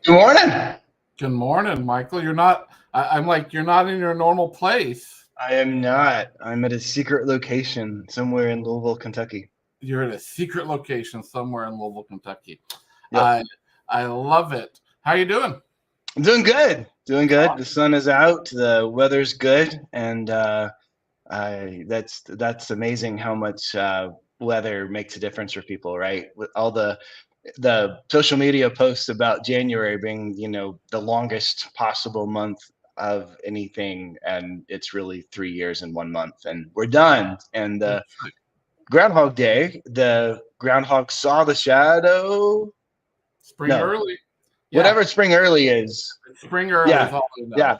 Good morning. Good morning, Michael. You're not, I'm like, you're not in your normal place. I am not. I'm at a secret location somewhere in Louisville, Kentucky. You're at a secret location somewhere in Louisville, Kentucky. Yep. I love it. How you doing? I'm doing good. Doing good. The sun is out. The weather's good, and that's amazing how much weather makes a difference for people, right? With all the social media posts about January being, the longest possible month of anything, and it's really 3 years in 1 month, and we're done. And Groundhog Day, the groundhog saw the shadow. Spring early. Yeah. Whatever spring early is. Spring early is all we know.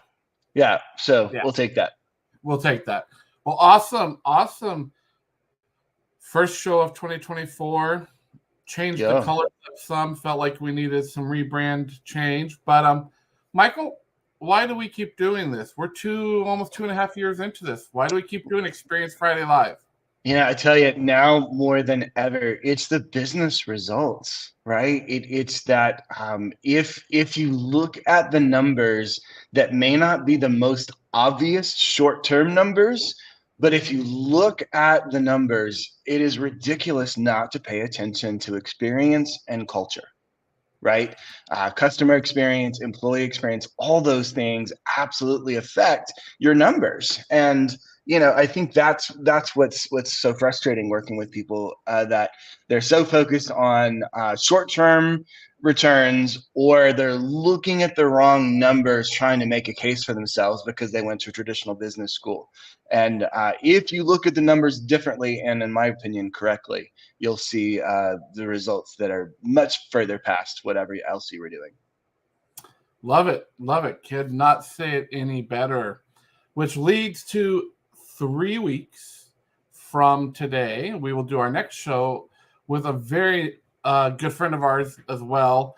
Yeah. So we'll take that. We'll take that. Well, awesome. First show of 2024. Changed the color of some. Felt like we needed some rebrand change. But Michael, why do we keep doing this? We're almost 2.5 years into this. Why do we keep doing Experience Friday Live? Yeah, I tell you, now more than ever, it's the business results, right? It's that if you look at the numbers that may not be the most obvious short-term numbers, but if you look at the numbers, it is ridiculous not to pay attention to experience and culture, right? Customer experience, employee experience, all those things absolutely affect your numbers. And I think that's what's so frustrating working with people, that they're so focused on short-term returns, or they're looking at the wrong numbers trying to make a case for themselves because they went to a traditional business school. And if you look at the numbers differently, and in my opinion correctly, you'll see the results that are much further past whatever else you were doing. Love it, kid. Not say it any better. Which leads to 3 weeks from today, we will do our next show with a very good friend of ours as well,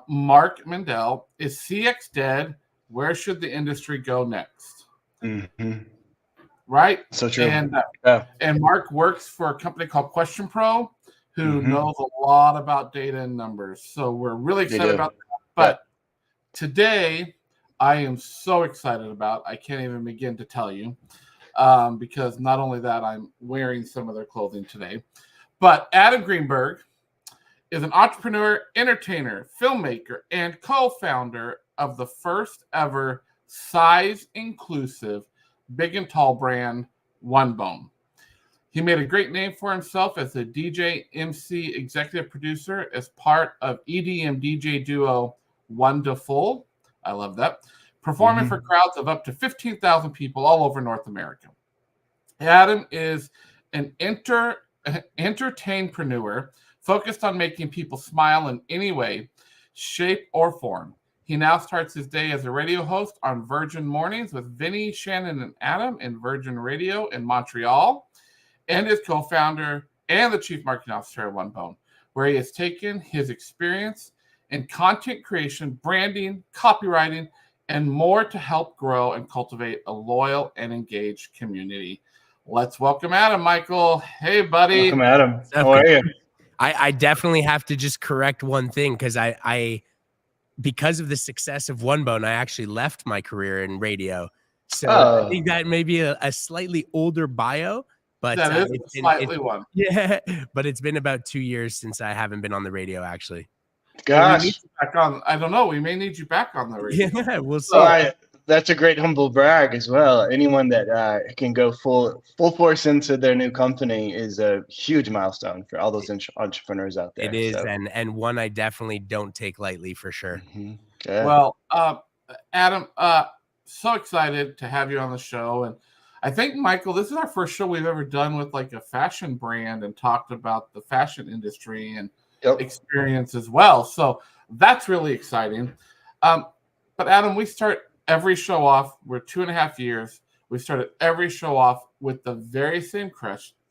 Mark Mendel. Is CX dead? Where should the industry go next? Mm-hmm. Right? So true. And Mark works for a company called Question Pro, who knows a lot about data and numbers. So we're really excited about that. But today, I am so excited about, I can't even begin to tell you, because not only that, I'm wearing some of their clothing today, but Adam Greenberg is an entrepreneur, entertainer, filmmaker, and co-founder of the first ever size-inclusive big and tall brand, One Bone. He made a great name for himself as a DJ, MC, executive producer as part of EDM DJ duo Wonderful. I love that. Performing for crowds of up to 15,000 people all over North America. Adam is an entertainpreneur focused on making people smile in any way, shape, or form. He now starts his day as a radio host on Virgin Mornings with Vinny, Shannon, and Adam in Virgin Radio in Montreal, and is co-founder and the chief marketing officer at One Bone, where he has taken his experience in content creation, branding, copywriting, and more to help grow and cultivate a loyal and engaged community. Let's welcome Adam, Michael. Hey, buddy. Welcome, Adam. How are you? I definitely have to just correct one thing, because I because of the success of One Bone, I actually left my career in radio. So I think that may be a slightly older bio, but that is slightly one. Yeah, but it's been about 2 years since I haven't been on the radio, actually. Gosh, I don't know. We may need you back on the radio. Yeah, we'll see. So that's a great humble brag as well. Anyone that can go full force into their new company is a huge milestone for all those entrepreneurs out there. It is, so. and one I definitely don't take lightly, for sure. Well, Adam, so excited to have you on the show. And I think, Michael, this is our first show we've ever done with like a fashion brand and talked about the fashion industry and experience as well. So that's really exciting. But Adam, we start every show off. We're 2.5 years. We started every show off with the very same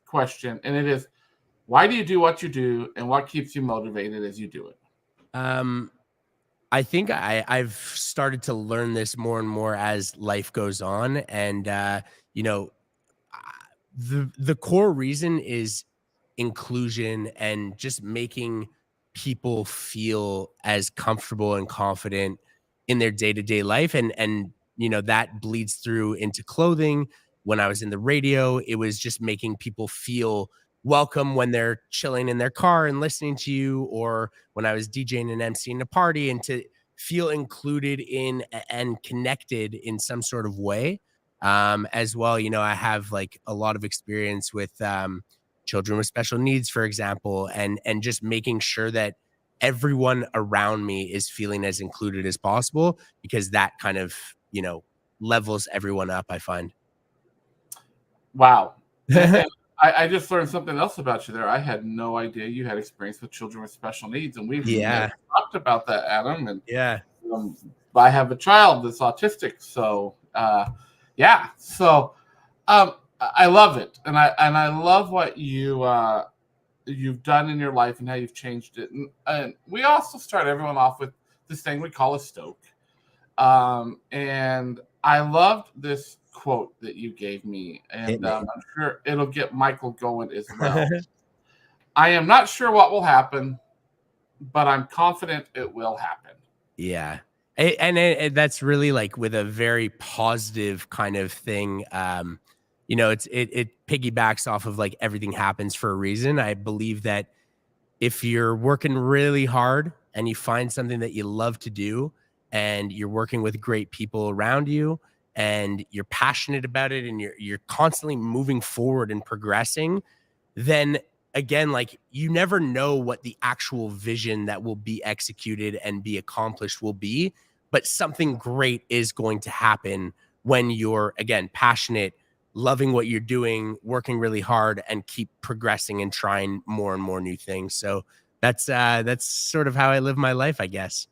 question, and it is, why do you do what you do, and what keeps you motivated as you do it? I think I've started to learn this more and more as life goes on, and the core reason is inclusion and just making people feel as comfortable and confident in their day-to-day life. And you know, that bleeds through into clothing. When I was in the radio, it was just making people feel welcome when they're chilling in their car and listening to you, or when I was DJing and emceeing a party, and to feel included in and connected in some sort of way. As well, you know, I have like a lot of experience with children with special needs, for example, and just making sure that everyone around me is feeling as included as possible, because that kind of, you know, levels everyone up, I find. Wow. And I just learned something else about you there. I had no idea you had experience with children with special needs, and we've never talked about that, Adam. And I have a child that's autistic, so So I love it, and I love what you've done in your life and how you've changed it. And we also start everyone off with this thing we call a stoke. And I loved this quote that you gave me, and I'm sure it'll get Michael going as well. I am not sure what will happen, but I'm confident it will happen. Yeah. And that's really like with a very positive kind of thing. You know, it piggybacks off of like everything happens for a reason. I believe that if you're working really hard and you find something that you love to do, and you're working with great people around you, and you're passionate about it, and you're constantly moving forward and progressing, then again, like, you never know what the actual vision that will be executed and be accomplished will be, but something great is going to happen when you're, again, passionate, loving what you're doing, working really hard, and keep progressing and trying more and more new things. So that's sort of how I live my life, I guess.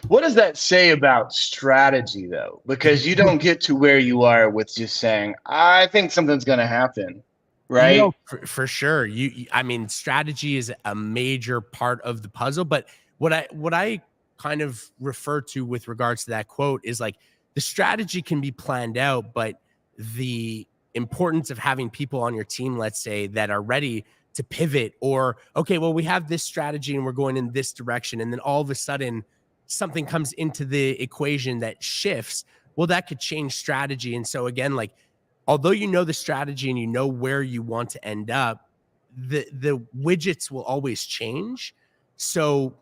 What does that say about strategy, though? Because you don't get to where you are with just saying, I think something's going to happen, right? You know, for sure. I mean, strategy is a major part of the puzzle. But what I kind of refer to with regards to that quote is like, the strategy can be planned out, but the importance of having people on your team, let's say, that are ready to pivot, or, okay, well, we have this strategy and we're going in this direction, and then all of a sudden something comes into the equation that shifts, well, that could change strategy. And so again, like, although you know the strategy and you know where you want to end up, the widgets will always change. So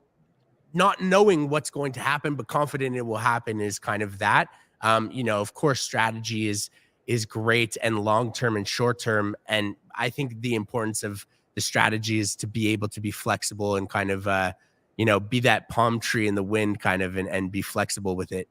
not knowing what's going to happen, but confident it will happen, is kind of that. You know, of course, strategy is great, and long-term and short-term. And I think the importance of the strategy is to be able to be flexible and kind of, you know, be that palm tree in the wind kind of, and be flexible with it.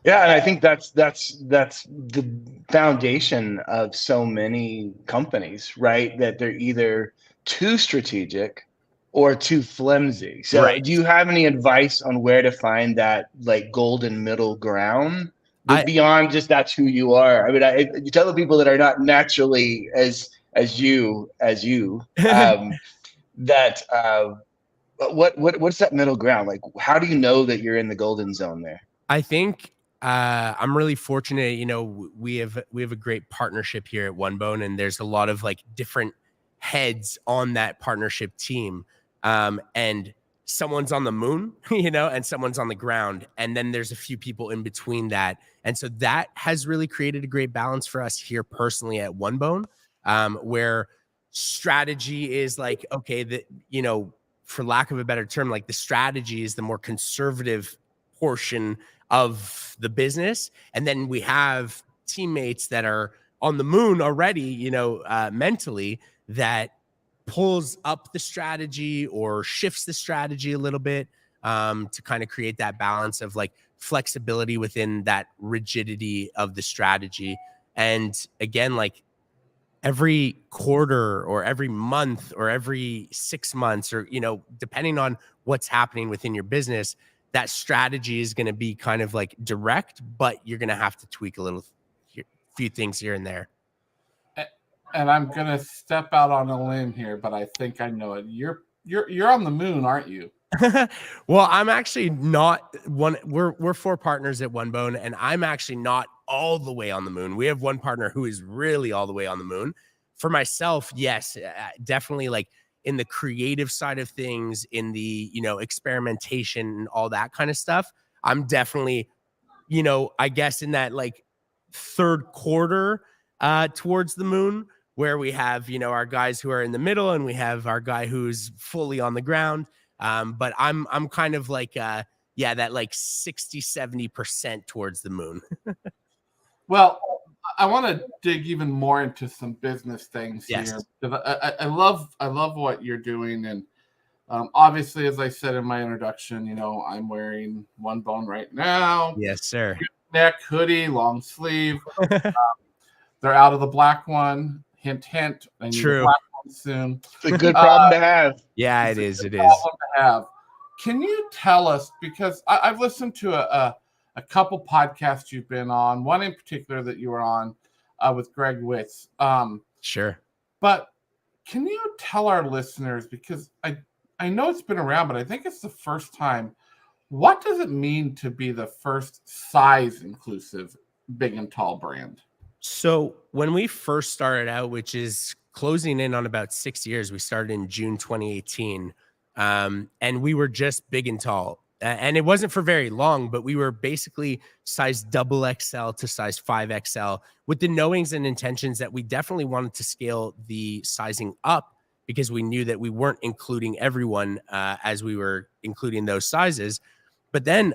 Yeah, and I think that's the foundation of so many companies, right? That they're either too strategic or too flimsy. So Right. Do you have any advice on where to find that like golden middle ground? Beyond just that's who you are. I mean, you tell the people that are not naturally as you that what's that middle ground? Like, how do you know that you're in the golden zone there? I think I'm really fortunate. You know, we have a great partnership here at One Bone, and there's a lot of like different heads on that partnership team. And someone's on the moon, you know, and someone's on the ground. And then there's a few people in between that. And so that has really created a great balance for us here personally at One Bone, where strategy is like, okay, that, you know, for lack of a better term, like the strategy is the more conservative portion of the business. And then we have teammates that are on the moon already, you know, mentally, that pulls up the strategy or shifts the strategy a little bit, to kind of create that balance of like flexibility within that rigidity of the strategy. And again, like every quarter or every month or every 6 months, or, you know, depending on what's happening within your business, that strategy is going to be kind of like direct, but you're going to have to tweak a few things here and there. And I'm going to step out on a limb here, but I think I know it. You're on the moon, aren't you? Well, I'm actually not one. We're 4 partners at One Bone, and I'm actually not all the way on the moon. We have one partner who is really all the way on the moon. For myself, yes, definitely, like in the creative side of things, in the, you know, experimentation and all that kind of stuff, I'm definitely, you know, I guess in that like third quarter towards the moon, where we have, you know, our guys who are in the middle and we have our guy who's fully on the ground. But I'm kind of like, yeah, that like 60-70% towards the moon. Well, I want to dig even more into some business things here. I love what you're doing. And obviously, as I said in my introduction, you know, I'm wearing One Bone right now. Yes, sir. Neck, hoodie, long sleeve. They're out of the black one. Hint, hint. I need a black one soon. It's a good problem to have. Yeah, it is. It is. Problem to have. Can you tell us, because I've listened to a couple podcasts you've been on, one in particular that you were on with Greg Witz. Sure. But can you tell our listeners, because I know it's been around, but I think it's the first time, what does it mean to be the first size inclusive big and tall brand? So when we first started out, which is closing in on about 6 years, we started in June 2018, and we were just big and tall. And it wasn't for very long, but we were basically size XXL to size 5XL with the knowings and intentions that we definitely wanted to scale the sizing up, because we knew that we weren't including everyone as we were including those sizes. But then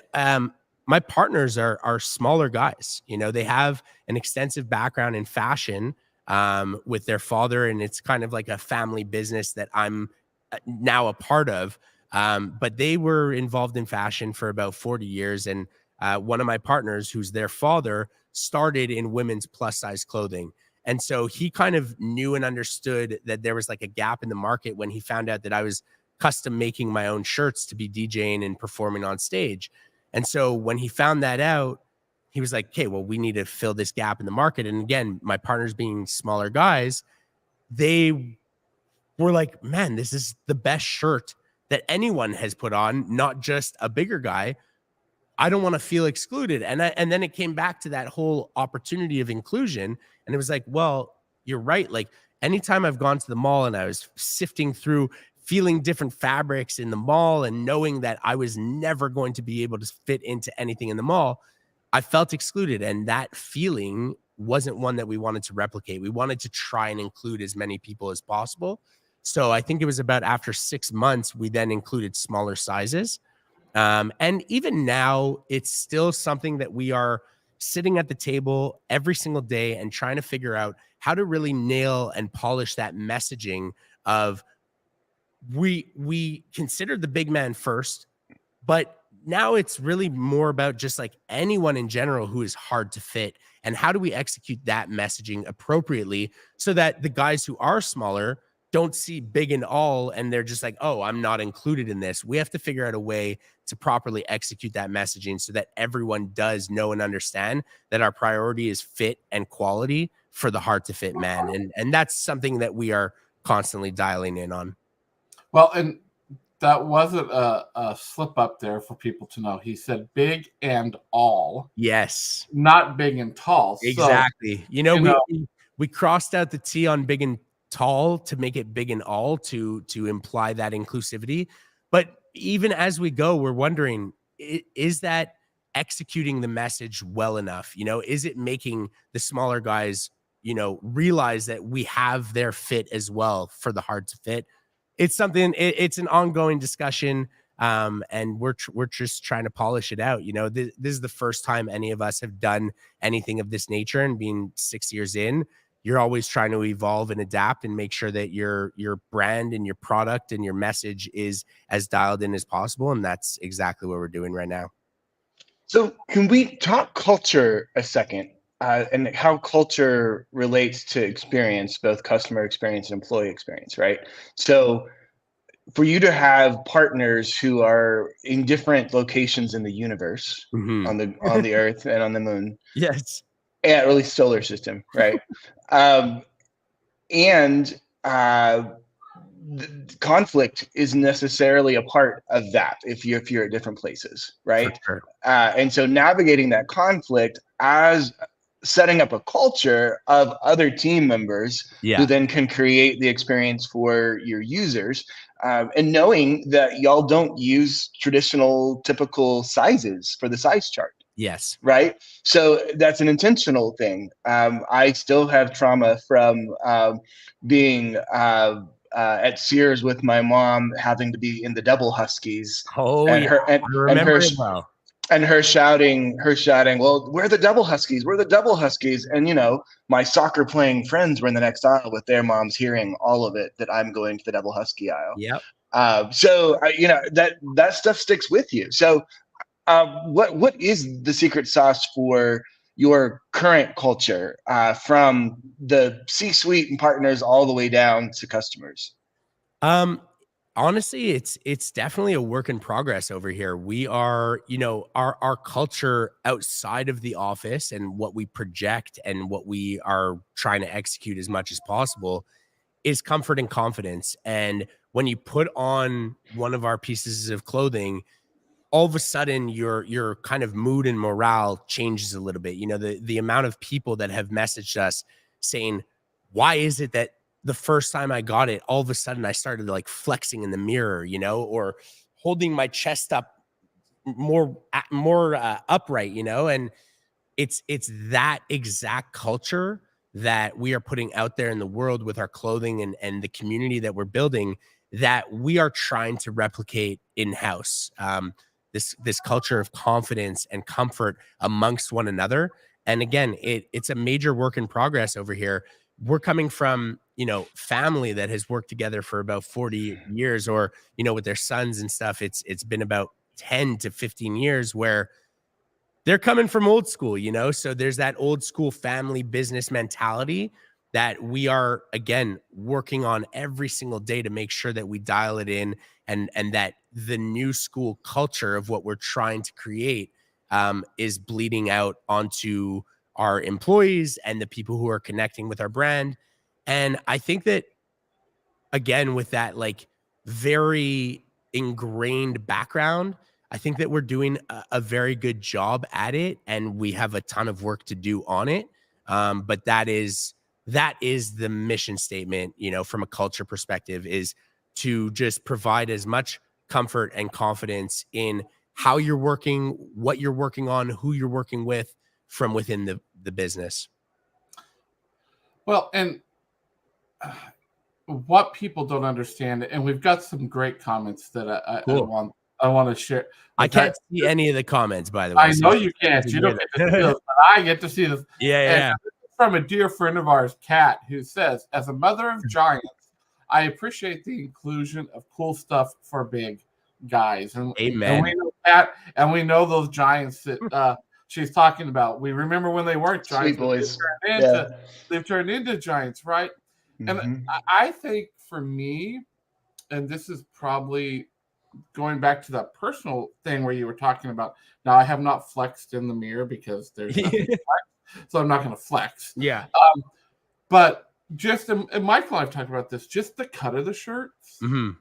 my partners are smaller guys. You know, they have an extensive background in fashion with their father, and it's kind of like a family business that I'm now a part of. But they were involved in fashion for about 40 years. And one of my partners, who's their father, started in women's plus size clothing. And so he kind of knew and understood that there was like a gap in the market when he found out that I was custom making my own shirts to be DJing and performing on stage. And so when he found that out, he was like, okay, well, we need to fill this gap in the market. And again, my partners being smaller guys, they were like, man, this is the best shirt that anyone has put on, not just a bigger guy. I don't want to feel excluded. And then it came back to that whole opportunity of inclusion. And it was like, well, you're right. Like anytime I've gone to the mall and I was sifting through, feeling different fabrics in the mall and knowing that I was never going to be able to fit into anything in the mall, I felt excluded. And that feeling wasn't one that we wanted to replicate. We wanted to try and include as many people as possible. So I think it was about after 6 months, we then included smaller sizes. And even now, it's still something that we are sitting at the table every single day and trying to figure out how to really nail and polish that messaging of we considered the big man first, but now it's really more about just like anyone in general who is hard to fit. And how do we execute that messaging appropriately so that the guys who are smaller don't see big and all and they're just like, oh, I'm not included in this. We have to figure out a way to properly execute that messaging so that everyone does know and understand that our priority is fit and quality for the hard to fit man. And that's something that we are constantly dialing in on. Well, and that wasn't a slip up there for people to know. He said big and all. Yes. Not big and tall. Exactly. So, we crossed out the T on big and tall to make it big and all to imply that inclusivity. But even as we go, we're wondering, is that executing the message well enough? Is it making the smaller guys, realize that we have their fit as well for the hard to fit? It's something, it's an ongoing discussion. And we're just trying to polish it out. This is the first time any of us have done anything of this nature, and being 6 years in, you're always trying to evolve and adapt and make sure that your brand and your product and your message is as dialed in as possible. And that's exactly what we're doing right now. So can we talk culture a second, and how culture relates to experience, both customer experience and employee experience, right? So for you to have partners who are in different locations in the universe, mm-hmm. on the Earth and on the moon. Yes. Yeah, at least solar system, right? Conflict is necessarily a part of that if you're at different places, right? For sure. And so navigating that conflict as setting up a culture of other team members who then can create the experience for your users. And knowing that y'all don't use traditional typical sizes for the size chart. Yes. Right. So that's an intentional thing. I still have trauma from being at Sears with my mom, having to be in the double huskies. Oh, and yeah. her I remember it well. And her shouting, well, we're the double huskies. We're the double huskies. And, you know, my soccer playing friends were in the next aisle with their moms hearing all of it, that I'm going to the double husky aisle. Yep. So, you know, that stuff sticks with you. So what is the secret sauce for your current culture, from the C-suite and partners all the way down to customers? Honestly, it's definitely a work in progress over here. We are, you know, our culture outside of the office and what we project and what we are trying to execute as much as possible is comfort and confidence. And when you put on one of our pieces of clothing, all of a sudden your kind of mood and morale changes a little bit. You know, the amount of people that have messaged us saying, why is it that the first time I got it, all of a sudden I started like flexing in the mirror, you know, or holding my chest up more upright, you know, and it's that exact culture that we are putting out there in the world with our clothing and the community that we're building that we are trying to replicate in-house. This culture of confidence and comfort amongst one another. And again, it's a major work in progress over here. We're coming from, you know, family that has worked together for about 40 years, or, you know, with their sons and stuff, it's been about 10 to 15 years where they're coming from old school, you know? So there's that old school family business mentality that we are, again, working on every single day to make sure that we dial it in, and that the new school culture of what we're trying to create is bleeding out onto our employees and the people who are connecting with our brand. And I think that, again, with that like very ingrained background, I think that we're doing a very good job at it, and we have a ton of work to do on it. But that is the mission statement, you know, from a culture perspective, is to just provide as much comfort and confidence in how you're working, what you're working on, who you're working with from within the business. Well, and what people don't understand, and we've got some great comments that I want to share. I can't see any of the comments, by the way. I know you can't. You don't get to see this, but I get to see this. Yeah. This is from a dear friend of ours, Kat, who says, as a mother of giants, I appreciate the inclusion of cool stuff for big guys. And, amen. And we know Kat, and we know those giants that she's talking about. We remember when they weren't giants. Sweet boys. They've turned into giants, right? Mm-hmm. And I think for me, and this is probably going back to that personal thing where you were talking about, now I have not flexed in the mirror because there's nothing to flex, so I'm not going to flex. Yeah. But just, and Michael and I've talked about this, just the cut of the shirts. Mm-hmm.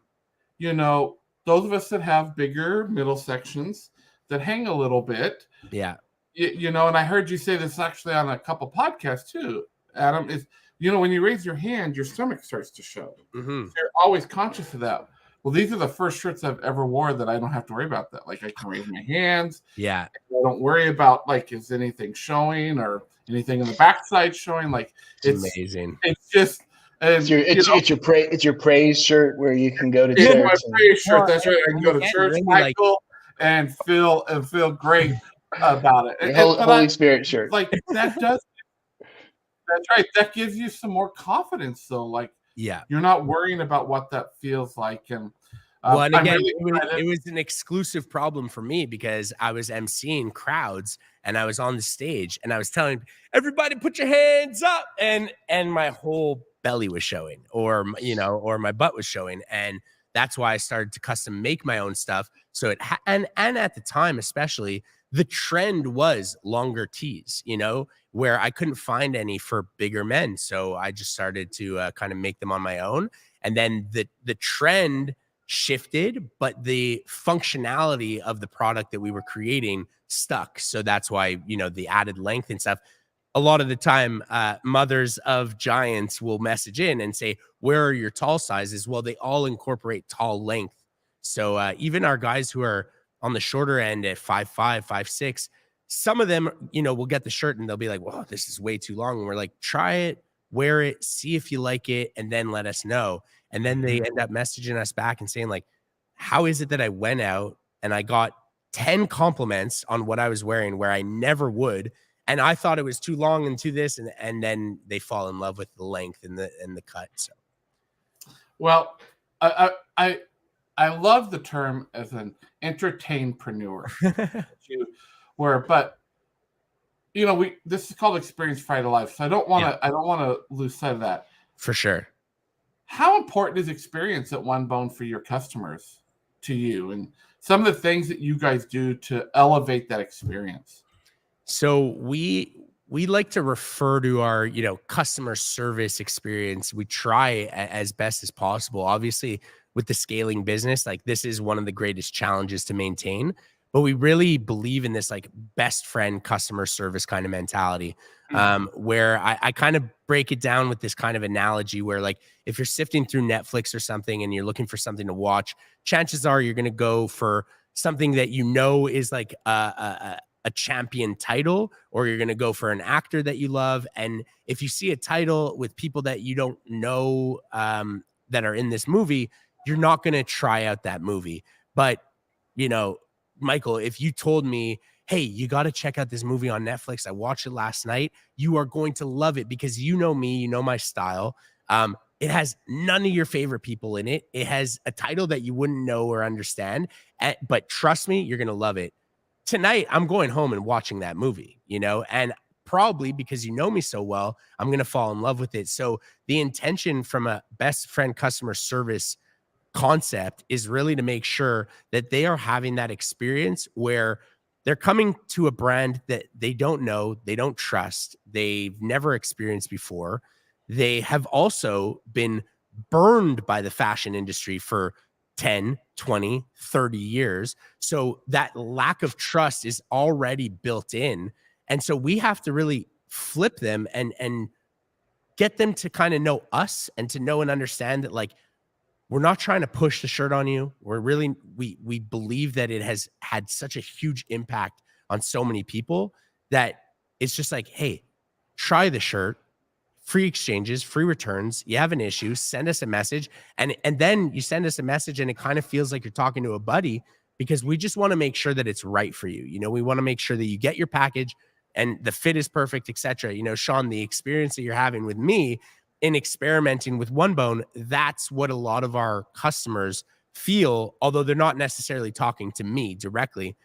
You know, those of us that have bigger middle sections that hang a little bit. Yeah. You know, and I heard you say this actually on a couple podcasts too, Adam, is, you know, when you raise your hand, your stomach starts to show. Mm-hmm. So you're always conscious of that. Well, these are the first shirts I've ever worn that I don't have to worry about that. Like, I can raise my hands. Yeah. I don't worry about, like, is anything showing or anything in the backside showing. Like, it's amazing. It's just, and it's your praise shirt where you can go to church. My praise shirt. That's right. I can go to church, really, Michael, and feel great about it. And Holy Spirit shirt. Like, that does. That's right. That gives you some more confidence, though. Like, yeah, you're not worrying about what that feels like. And well, and again, it was an exclusive problem for me because I was emceeing crowds and I was on the stage and I was telling everybody, put your hands up, and my whole belly was showing, or, you know, or my butt was showing, and that's why I started to custom make my own stuff. So and at the time, especially, the trend was longer tees, you know, where I couldn't find any for bigger men. So I just started to kind of make them on my own. And then the trend shifted, but the functionality of the product that we were creating stuck. So that's why, you know, the added length and stuff. a lot of the time, mothers of giants will message in and say, where are your tall sizes? Well, they all incorporate tall length. So even our guys who are on the shorter end at 5'5", 5'6", some of them, will get the shirt and they'll be like, well, this is way too long. And we're like, try it, wear it, see if you like it, and then let us know. And then they end up messaging us back and saying, like, how is it that I went out and I got 10 compliments on what I was wearing where I never would, and I thought it was too long and too this, and then they fall in love with the length and the cut. So, well, I love the term as an entertainpreneur. But this is called Experience Friday Life, so I don't want to lose sight of that. For sure. How important is experience at One Bone for your customers to you, and some of the things that you guys do to elevate that experience? So we like to refer to our, customer service experience. We try as best as possible. Obviously, with the scaling business, like, this is one of the greatest challenges to maintain. But we really believe in this, like, best friend customer service kind of mentality, where I kind of break it down with this kind of analogy where, like, if you're sifting through Netflix or something and you're looking for something to watch, chances are you're going to go for something that is like a champion title, or you're going to go for an actor that you love. And if you see a title with people that you don't know that are in this movie, you're not going to try out that movie. But, Michael, if you told me, hey, you got to check out this movie on Netflix, I watched it last night, you are going to love it because you know me, you know my style. It has none of your favorite people in it. It has a title that you wouldn't know or understand, but trust me, you're going to love it. Tonight, I'm going home and watching that movie, and probably because you know me so well, I'm going to fall in love with it. So the intention from a best friend customer service concept is really to make sure that they are having that experience where they're coming to a brand that they don't know, they don't trust, they've never experienced before. They have also been burned by the fashion industry for 10, 20, 30 years. So that lack of trust is already built in. And so we have to really flip them and get them to kind of know us and to know and understand that, like, we're not trying to push the shirt on you. We're really, we believe that it has had such a huge impact on so many people that it's just like, hey, try the shirt, free exchanges, free returns. You have an issue, send us a message. And then you send us a message and it kind of feels like you're talking to a buddy, because we just want to make sure that it's right for you. We want to make sure that you get your package and the fit is perfect, etc. Shawn, the experience that you're having with me in experimenting with One Bone, that's what a lot of our customers feel, although they're not necessarily talking to me directly.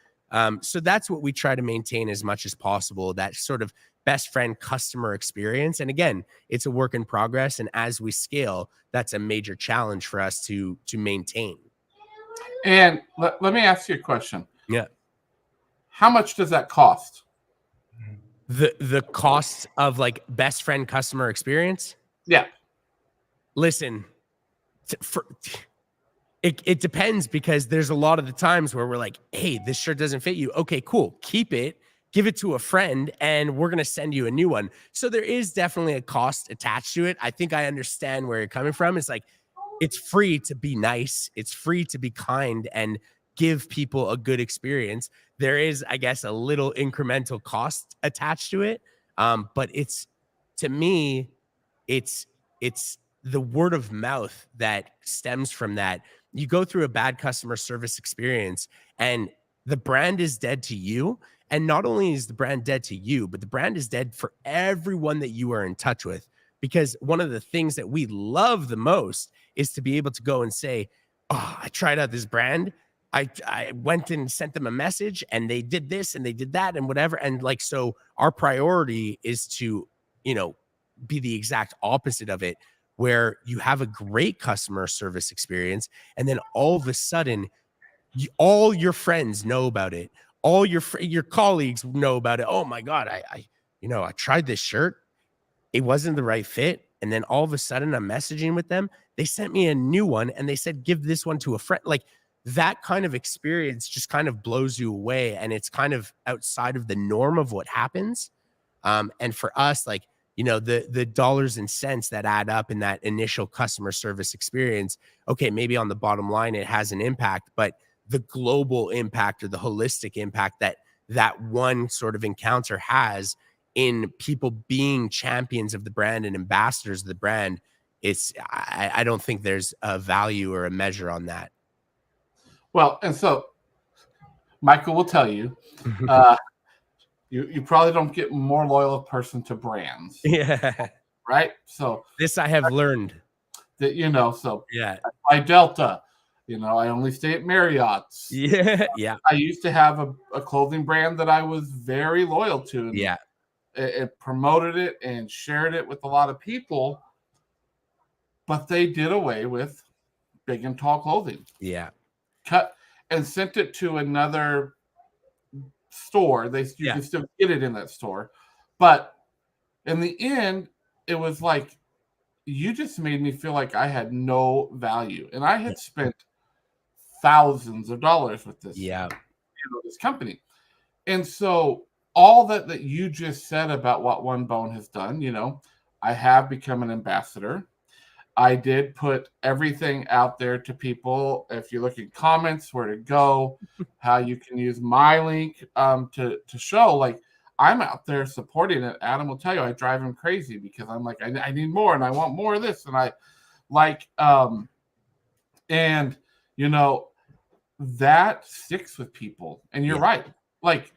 So that's what we try to maintain as much as possible, that sort of best friend customer experience. And again, it's a work in progress. And as we scale, that's a major challenge for us to maintain. And let me ask you a question. Yeah. How much does that cost? The cost of, like, best friend customer experience? Yeah. Listen, it depends, because there's a lot of the times where we're like, hey, this shirt doesn't fit you. Okay, cool. Keep it, give it to a friend, and we're going to send you a new one. So there is definitely a cost attached to it. I think I understand where you're coming from. It's like, it's free to be nice. It's free to be kind and give people a good experience. There is, I guess, a little incremental cost attached to it. But to me, it's the word of mouth that stems from that. You go through a bad customer service experience and the brand is dead to you. And not only is the brand dead to you, but the brand is dead for everyone that you are in touch with. Because one of the things that we love the most is to be able to go and say, oh, I tried out this brand. I went and sent them a message and they did this and they did that and whatever. And, like, so our priority is to, be the exact opposite of it, where you have a great customer service experience. And then all of a sudden, all your friends know about it. All your colleagues know about it. Oh my God, I tried this shirt. It wasn't the right fit. And then all of a sudden I'm messaging with them. They sent me a new one and they said, give this one to a friend. Like, that kind of experience just kind of blows you away. And it's kind of outside of the norm of what happens. And for us, like, you know, the dollars and cents that add up in that initial customer service experience, okay, maybe on the bottom line, it has an impact, but the global impact or the holistic impact that one sort of encounter has in people being champions of the brand and ambassadors of the brand, I don't think there's a value or a measure on that. Well, and so Michael will tell you, you probably don't get more loyal a person to brands. Yeah. Right. So this I have learned that, you know, so yeah. By Delta, you know, I only stay at Marriott's. Yeah. Yeah. I used to have a clothing brand that I was very loyal to. And yeah. It promoted it and shared it with a lot of people, but they did away with big and tall clothing. Yeah. Cut and sent it to another store. You can still get it in that store, but in the end, it was like, you just made me feel like I had no value, and I had spent thousands of dollars with this, this company. And so all that you just said about what One Bone has done, you know, I have become an ambassador. I did put everything out there to people. If you look at comments, where to go, how you can use my link to show, like, I'm out there supporting it. Adam will tell you, I drive him crazy because I'm like, I need more and I want more of this. And I like, and you know, that sticks with people. And you're right. Like,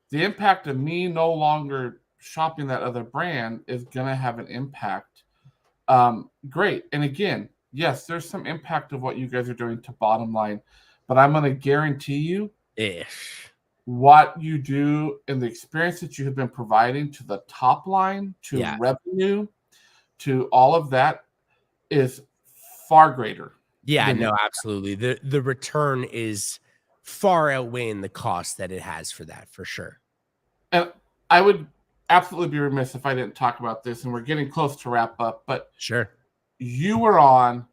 the impact of me no longer shopping that other brand is going to have an impact. Great. And again, yes, there's some impact of what you guys are doing to bottom line, but I'm going to guarantee you what you do and the experience that you have been providing to the top line, to revenue, to all of that is far greater. Yeah, no, absolutely. The return is far outweighing the cost that it has for that, for sure. And I would absolutely be remiss if I didn't talk about this, and we're getting close to wrap up, but sure. You were on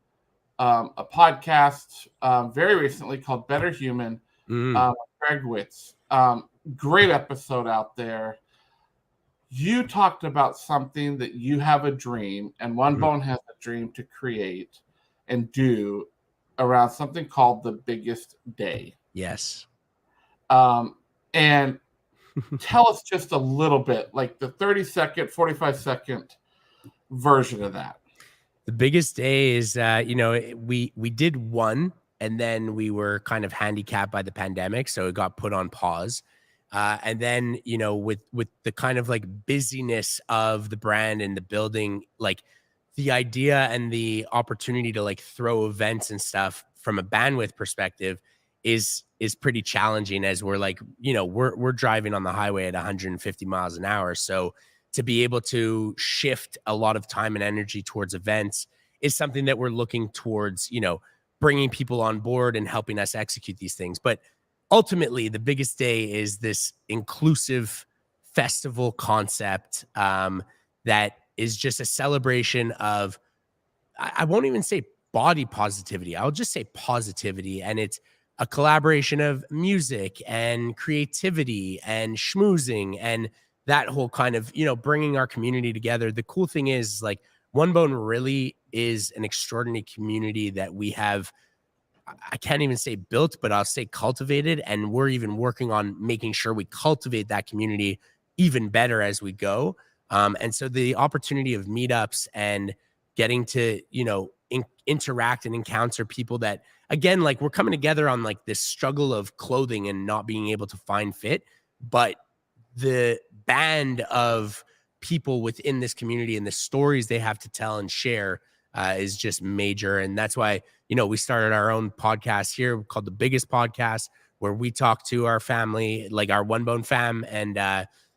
a podcast very recently called Better Human with Greg Witz. Great episode out there. You talked about something that you have a dream, and One Bone has a dream to create and do around something called the biggest day. Yes. And tell us just a little bit, like the 30-second, 45-second version of that. The biggest day is, you know, we did one, and then we were kind of handicapped by the pandemic, so it got put on pause. And then, you know, with the kind of like busyness of the brand and the building, like the idea and the opportunity to like throw events and stuff from a bandwidth perspective is pretty challenging, as we're like, you know, we're driving on the highway at 150 miles an hour. So to be able to shift a lot of time and energy towards events is something that we're looking towards, you know, bringing people on board and helping us execute these things. But ultimately, the biggest day is this inclusive festival concept that is just a celebration of, I won't even say body positivity. I'll just say positivity. And it's a collaboration of music and creativity and schmoozing and that whole kind of, you know, bringing our community together. The cool thing is, like, One Bone really is an extraordinary community that we have, I can't even say built, but I'll say cultivated. And we're even working on making sure we cultivate that community even better as we go. And so the opportunity of meetups and getting to, you know, interact and encounter people that, again, like, we're coming together on like this struggle of clothing and not being able to find fit, but the band of people within this community and the stories they have to tell and share is just major. And that's why, you know, we started our own podcast here called The Biggest Podcast, where we talk to our family, like our One Bone fam, and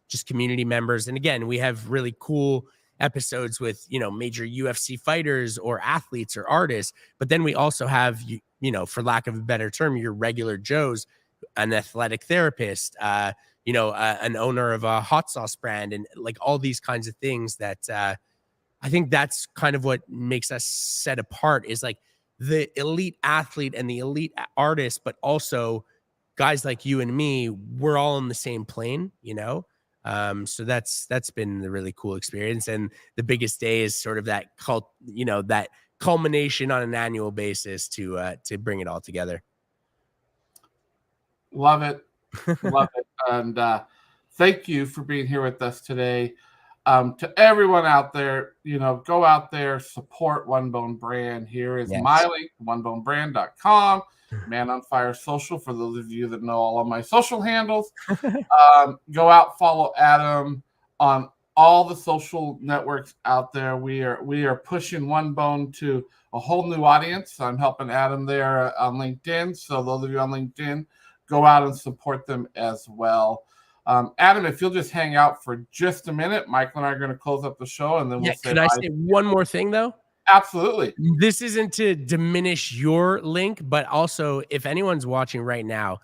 just community members. And again, we have really cool episodes with, you know, major UFC fighters or athletes or artists. But then we also have, you know, for lack of a better term, your regular Joes, an athletic therapist, you know, an owner of a hot sauce brand, and like all these kinds of things that I think that's kind of what makes us set apart, is like the elite athlete and the elite artist, but also guys like you and me, we're all in the same plane, you know? So that's been a really cool experience. And the biggest day is sort of that that culmination on an annual basis to bring it all together. Love it. Love it. And thank you for being here with us today. To everyone out there, go out there, support One Bone Brand. Here is my link, onebonebrand.com, Man on Fire Social, for those of you that know all of my social handles. Go out, follow Adam on all the social networks out there. We are pushing One Bone to a whole new audience. I'm helping Adam there on LinkedIn. So those of you on LinkedIn, go out and support them as well. Adam, if you'll just hang out for just a minute, Michael and I are going to close up the show, and then we'll say bye. Can I say one more thing, though? Absolutely. This isn't to diminish your link, but also if anyone's watching right now,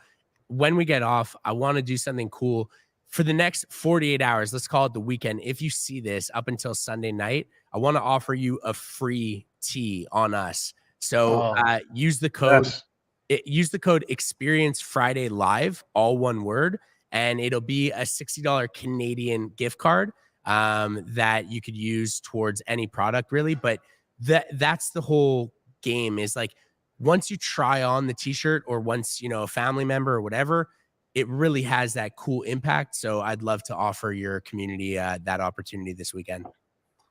when we get off, I want to do something cool for the next 48 hours. Let's call it the weekend. If you see this up until Sunday night, I want to offer you a free tee on us. So use the code. Use the code Experience Friday Live, all one word, and it'll be a $60 Canadian gift card that you could use towards any product, really. But that's the whole game, is like, once you try on the t-shirt, or once, a family member or whatever, it really has that cool impact. So I'd love to offer your community that opportunity this weekend.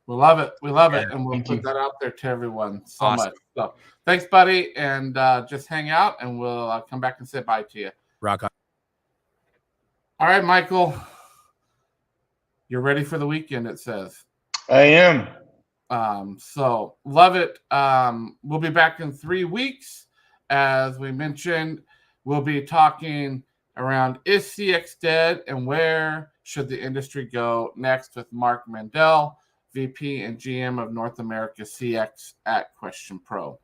We love it. We love it. And we'll put that out there to everyone so much. So thanks, buddy. And just hang out, and we'll come back and say bye to you. Rock on. All right, Michael. You're ready for the weekend, it says. I am. So love it. We'll be back in 3 weeks. As we mentioned, we'll be talking around, is CX dead, and where should the industry go next, with Mark Mandel, VP and GM of North America CX at Question Pro.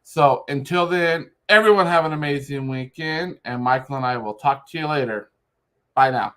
So until then, everyone have an amazing weekend, and Michael and I will talk to you later. Bye now.